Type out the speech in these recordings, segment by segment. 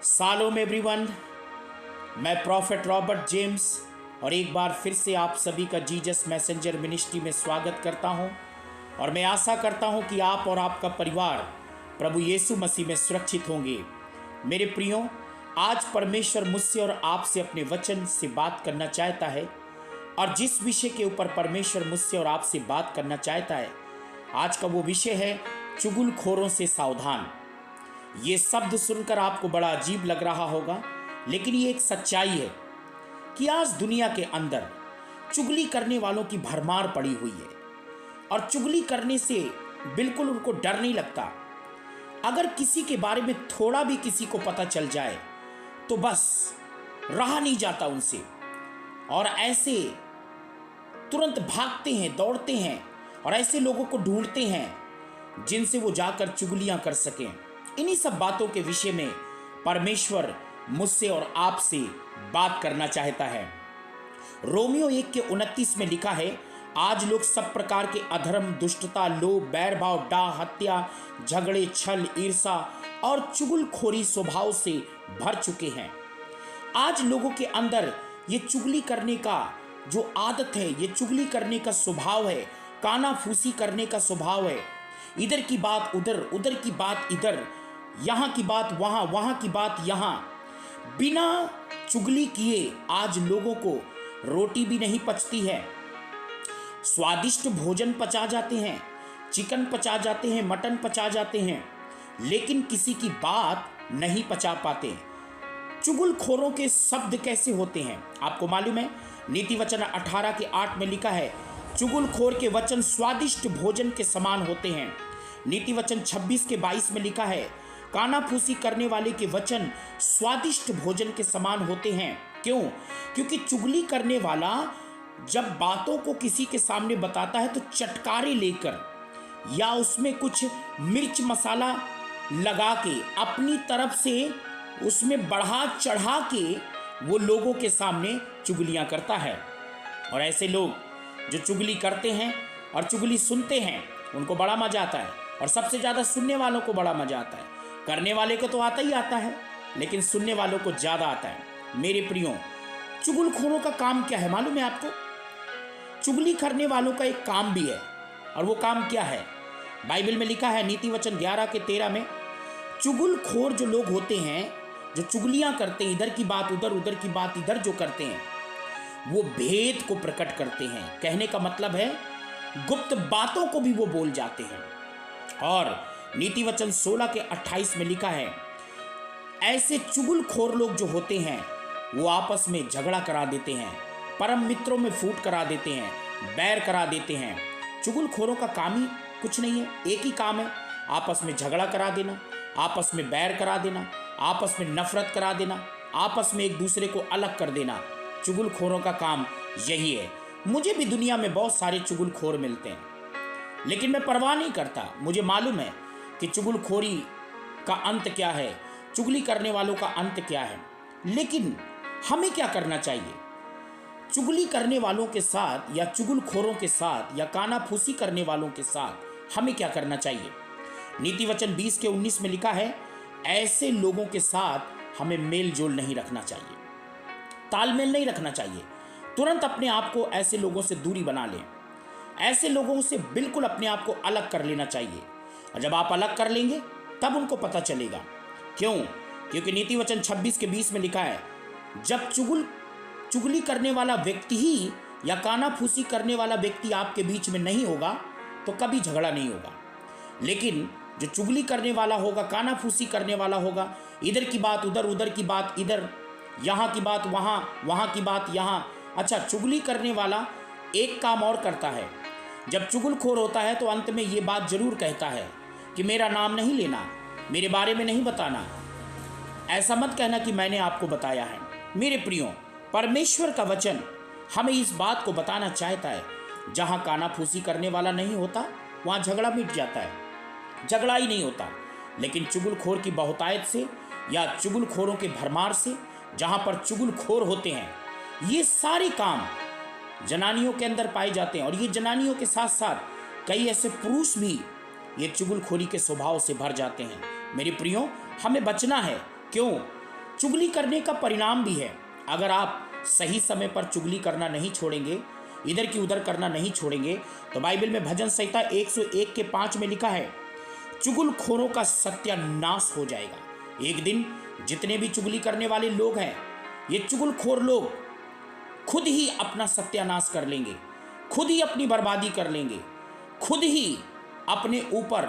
सालोम everyone, मैं prophet Robert James और एक बार फिर से आप सभी का जीजस मैसेंजर मिनिस्ट्री में स्वागत करता हूं और मैं आशा करता हूं कि आप और आपका परिवार प्रभु यीशु मसीह में सुरक्षित होंगे। मेरे प्रियो, आज परमेश्वर मुझसे और आपसे अपने वचन से बात करना चाहता है और जिस विषय के ऊपर परमेश्वर मुझसे और आपसे बात करना चाहता है, आज का वो विषय है चुगलखोरों से सावधान। ये शब्द सुनकर आपको बड़ा अजीब लग रहा होगा, लेकिन ये एक सच्चाई है कि आज दुनिया के अंदर चुगली करने वालों की भरमार पड़ी हुई है और चुगली करने से बिल्कुल उनको डर नहीं लगता। अगर किसी के बारे में थोड़ा भी किसी को पता चल जाए तो बस रहा नहीं जाता उनसे, और ऐसे तुरंत भागते हैं, दौड़ते हैं और ऐसे लोगों को ढूंढते हैं जिनसे वो जाकर चुगलियां कर सकें। इन्हीं सब बातों के विषय में परमेश्वर मुझसे और आपसे बात करना चाहता है। रोमियो 1:29 में लिखा है, आज लोग सब प्रकार के अधर्म, दुष्टता, लोभ, बैरभाव, डाह, हत्या, झगड़े, छल, ईर्षा और चुगलखोरी स्वभाव से भर चुके हैं। आज लोगों के अंदर ये चुगली करने का जो आदत है, ये चुगली करने का स्वभाव है, कानाफूसी करने का स्वभाव है। इधर की बात उधर, उधर की बात इधर, यहाँ की बात वहाँ, वहाँ की बात यहाँ। बिना चुगली किए आज लोगों को रोटी भी नहीं पचती है। स्वादिष्ट भोजन पचा जाते हैं, चिकन पचा जाते हैं, मटन पचा जाते हैं, लेकिन किसी की बात नहीं पचा पाते। चुगलखोरों के शब्द कैसे होते हैं आपको मालूम है? नीति वचन 18:8 में लिखा है, चुगलखोर के वचन स्वादिष्ट भोजन के समान होते हैं। नीति वचन 26:22 में लिखा है, कानाफूसी करने वाले के वचन स्वादिष्ट भोजन के समान होते हैं। क्यों? क्योंकि चुगली करने वाला जब बातों को किसी के सामने बताता है तो चटकारे लेकर या उसमें कुछ मिर्च मसाला लगा के अपनी तरफ से उसमें बढ़ा चढ़ा के वो लोगों के सामने चुगलियां करता है। और ऐसे लोग जो चुगली करते हैं और चुगली सुनते हैं उनको बड़ा मजा आता है, और सबसे ज़्यादा सुनने वालों को बड़ा मजा आता है। करने वाले को तो आता ही आता है, लेकिन सुनने वालों को ज़्यादा आता है। मेरे प्रियो, चुगलखोरों का काम क्या है मालूम है आपको? चुगली करने वालों का एक काम भी है, और वो काम क्या है? बाइबल में लिखा है नीति वचन 11:13 में, चुगलखोर जो लोग होते हैं, जो चुगलियां करते हैं, इधर की बात उधर, उधर की बात इधर जो करते हैं, वो भेद को प्रकट करते हैं। कहने का मतलब है गुप्त बातों को भी वो बोल जाते हैं। और नीति वचन 16:28 में लिखा है, ऐसे चुगलखोर लोग जो होते हैं वो आपस में झगड़ा करा देते हैं, परम मित्रों में फूट करा देते हैं, बैर करा देते हैं। चुगलखोरों का काम ही कुछ नहीं है, एक ही काम है, आपस में झगड़ा करा देना, आपस में बैर करा देना, आपस में नफरत करा देना, आपस में एक दूसरे को अलग कर देना। चुगलखोरों का काम यही है। मुझे भी दुनिया में बहुत सारे चुगलखोर मिलते हैं, लेकिन मैं परवाह नहीं करता। मुझे मालूम है कि चुगलखोरी का अंत क्या है, चुगली करने वालों का अंत क्या है। लेकिन हमें क्या करना चाहिए? चुगली करने वालों के साथ या चुगलखोरों के साथ या कानाफूसी करने वालों के साथ हमें क्या करना चाहिए? नीति वचन 20:19 में लिखा है, ऐसे लोगों के साथ हमें मेल जोल नहीं रखना चाहिए, तालमेल नहीं रखना चाहिए। तुरंत अपने आप को ऐसे लोगों से दूरी बना लें। ऐसे लोगों से बिल्कुल अपने आप को अलग कर लेना चाहिए, और जब आप अलग कर लेंगे तब उनको पता चलेगा। क्यों? क्योंकि नीति वचन 26:20 में लिखा है, जब चुगली करने वाला व्यक्ति ही या कानाफूसी करने वाला व्यक्ति आपके बीच में नहीं होगा तो कभी झगड़ा नहीं होगा। लेकिन जो चुगली करने वाला होगा, कानाफूसी करने वाला होगा, इधर की बात उधर, उधर की बात इधर, यहाँ की बात वहाँ, वहाँ की बात यहाँ। अच्छा, चुगली करने वाला एक काम और करता है। जब चुगलखोर होता है तो अंत में ये बात जरूर कहता है कि मेरा नाम नहीं लेना, मेरे बारे में नहीं बताना, ऐसा मत कहना कि मैंने आपको बताया है। मेरे प्रियो, परमेश्वर का वचन हमें इस बात को बताना चाहता है, जहाँ कानाफूसी करने वाला नहीं होता वहाँ झगड़ा मिट जाता है, झगड़ा ही नहीं होता। लेकिन चुगलखोर की बहुतायत से या चुगलखोरों के भरमार से, जहाँ पर चुगलखोर होते हैं, ये सारे काम जनानियों के अंदर पाए जाते हैं। और ये जनानियों के साथ साथ कई ऐसे पुरुष भी ये चुगलखोरी के स्वभाव से भर जाते हैं। मेरे प्रियो, हमें बचना है। क्यों? चुगली करने का परिणाम भी है। अगर आप सही समय पर चुगली करना नहीं छोड़ेंगे, इधर की उधर करना नहीं छोड़ेंगे, तो बाइबल में भजन संहिता 101 के 5 में लिखा है, चुगलखोरों का सत्यानाश हो जाएगा। एक दिन जितने भी चुगली करने वाले लोग हैं, ये चुगलखोर लोग खुद ही अपना सत्यानाश कर लेंगे, खुद ही अपनी बर्बादी कर लेंगे, खुद ही अपने ऊपर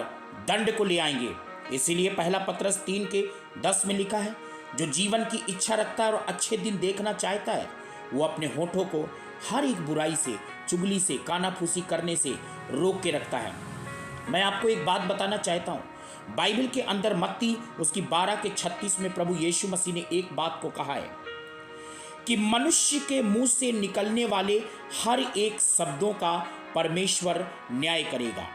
दंड को ले आएंगे। इसीलिए पहला पत्रस 3 के 10 में लिखा है, जो जीवन की इच्छा रखता है और अच्छे दिन देखना चाहता है, वो अपने होठों को हर एक बुराई से, चुगली से, कानाफूसी करने से रोक के रखता है। मैं आपको एक बात बताना चाहता हूँ, बाइबल के अंदर मत्ती उसकी 12 के 36 में प्रभु यीशु मसीह ने एक बात को कहा है कि मनुष्य के मुंह से निकलने वाले हर एक शब्दों का परमेश्वर न्याय करेगा।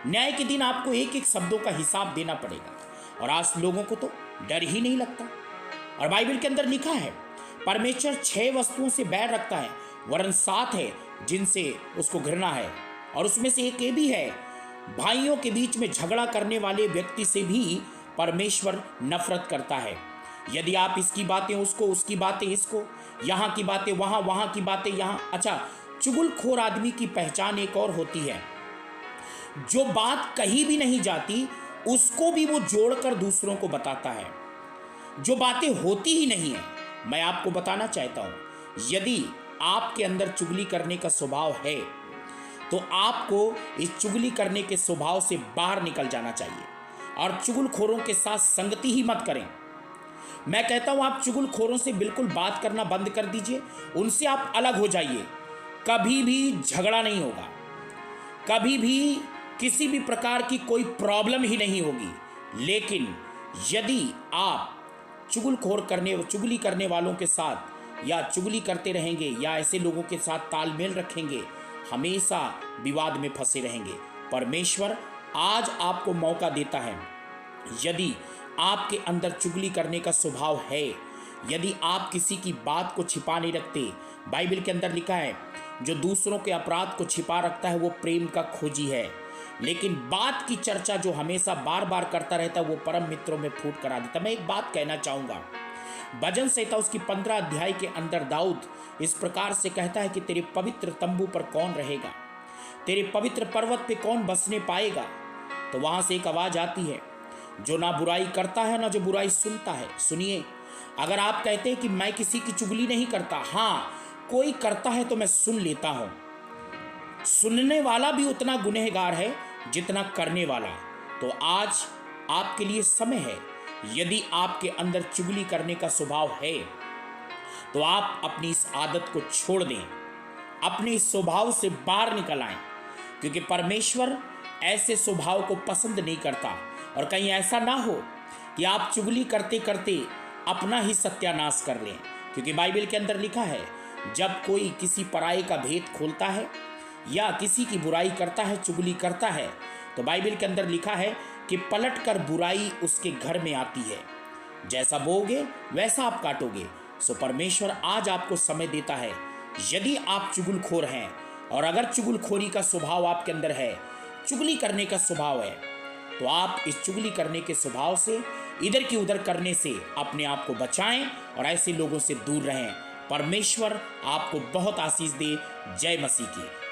न्याय के दिन आपको एक एक शब्दों का हिसाब देना पड़ेगा। और आज लोगों को तो डर ही नहीं लगता। और बाइबल के अंदर लिखा है, परमेश्वर 6 वस्तुओं से बैर रखता है, वरन 7 है जिनसे उसको घृणा है। और उसमें से एक ये भी है, भाइयों के बीच में झगड़ा करने वाले व्यक्ति से भी परमेश्वर नफरत करता है। यदि आप इसकी बातें उसको, उसकी बातें इसको, यहाँ की बातें वहाँ, वहाँ की बातें यहाँ। अच्छा, चुगलखोर आदमी की पहचान एक और होती है, जो बात कही भी नहीं जाती उसको भी वो जोड़कर दूसरों को बताता है, जो बातें होती ही नहीं है। मैं आपको बताना चाहता हूँ, यदि आपके अंदर चुगली करने का स्वभाव है तो आपको इस चुगली करने के स्वभाव से बाहर निकल जाना चाहिए और चुगलखोरों के साथ संगति ही मत करें। मैं कहता हूं, आप चुगलखोरों से बिल्कुल बात करना बंद कर दीजिए, उनसे आप अलग हो जाइए। कभी भी झगड़ा नहीं होगा, कभी भी किसी भी प्रकार की कोई प्रॉब्लम ही नहीं होगी। लेकिन यदि आप चुगली करने वालों के साथ या चुगली करते रहेंगे या ऐसे लोगों के साथ तालमेल रखेंगे, हमेशा विवाद में फंसे रहेंगे। परमेश्वर आज आपको मौका देता है, यदि आपके अंदर चुगली करने का स्वभाव है, यदि आप किसी की बात को छिपा नहीं रखते, बाइबल के अंदर लिखा है, जो दूसरों के अपराध को छिपा रखता है वो प्रेम का खोजी है, लेकिन बात की चर्चा जो हमेशा बार बार करता रहता है वो परम मित्रों में फूट करा देता। मैं एक बात कहना चाहूँगा, भजन संहिता उसकी 15 अध्याय के अंदर दाऊद इस प्रकार से कहता है कि तेरे पवित्र तंबू पर कौन रहेगा, तेरे पवित्र पर्वत पे कौन बसने पाएगा। तो वहां से एक आवाज आती है, जो ना बुराई करता है ना जो बुराई सुनता है। सुनिए, अगर आप कहते हैं कि मैं किसी की चुगली नहीं करता, हाँ कोई करता है तो मैं सुन लेता हूं, सुनने वाला भी उतना गुनहगार है जितना करने वाला। तो आज आपके लिए समय है, यदि आपके अंदर चुगली करने का स्वभाव है तो आप अपनी इस आदत को छोड़ दें, अपने इस स्वभाव से बाहर निकल आएं, क्योंकि परमेश्वर ऐसे स्वभाव को पसंद नहीं करता। और कहीं ऐसा ना हो कि आप चुगली करते करते अपना ही सत्यानाश कर लें, क्योंकि बाइबल के अंदर लिखा है, जब कोई किसी पराये का भेद खोलता है या किसी की बुराई करता है, चुगली करता है, तो बाइबल के अंदर लिखा है कि पलट कर बुराई उसके घर में आती है, जैसा बोओगे वैसा आप काटोगे। सो परमेश्वर आज आपको समय देता है, यदि आप चुगलखोर हैं और अगर चुगलखोरी का स्वभाव आपके अंदर है, चुगली करने का स्वभाव है, तो आप इस चुगली करने के स्वभाव से, इधर की उधर करने से अपने आप को बचाएं और ऐसे लोगों से दूर रहें। परमेश्वर आपको बहुत आशीष दे। जय मसीह की।